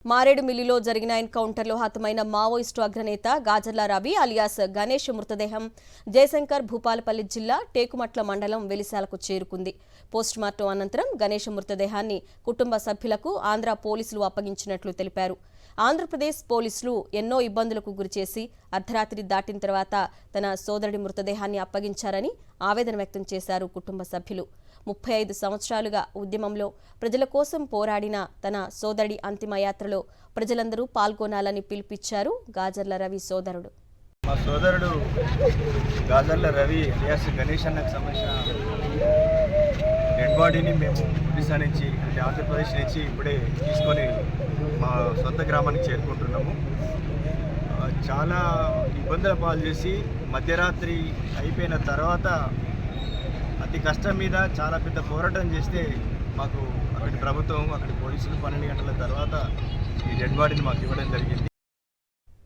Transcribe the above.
మారేడుమిల్లిలో జరిగిన ఎన్కౌంటర్లో హతమైన మావోయిస్టు అగ్రనేత గాజర్ల రవి అలియాస్ గణేష్ మృతదేహం జయశంకర్ భూపాలపల్లి జిల్లా టేకుమట్ల మండలం వెలిశాలకు చేరుకుంది. పోస్టుమార్టం అనంతరం గణేష్ మృతదేహాన్ని కుటుంబ సభ్యులకు ఆంధ్ర పోలీసులు అప్పగించినట్లు తెలిపారు. ఆంధ్రప్రదేశ్ పోలీసులు ఎన్నో ఇబ్బందులకు గురిచేసి అర్ధరాత్రి దాటిన తర్వాత తన సోదరుడి మృతదేహాన్ని అప్పగించారని ఆవేదన వ్యక్తం చేశారు కుటుంబ సభ్యులు. 35 సంవత్సరాలుగా ఉద్యమంలో ప్రజల కోసం పోరాడిన తన సోదరుడి అంతిమయాత్రలో ప్రజలందరూ పాల్గొనాలని పిలుపిచ్చారు గాజర్ల రవి సోదరుడు. మా సోదరుడు గాజర్ల రవి అలియాస్ గణేష్ అన్నకు సంబంధించిన డెడ్ బాడీని మేము ఒడిశా నుంచి అంటే ఆంధ్రప్రదేశ్ నుంచి ఇప్పుడే తీసుకొని మా సొంత గ్రామానికి చేరుకుంటున్నాము. చాలా ఇబ్బందుల పాలు చేసి మధ్యరాత్రి అయిపోయిన తర్వాత అతి కష్టం మీద చాలా పెద్ద పోరాటం చేస్తే మాకు అక్కడి ప్రభుత్వం అక్కడి పోలీసులు 12 గంటల తర్వాత ఈ డెడ్ బాడీని మాకు ఇవ్వడం జరిగింది.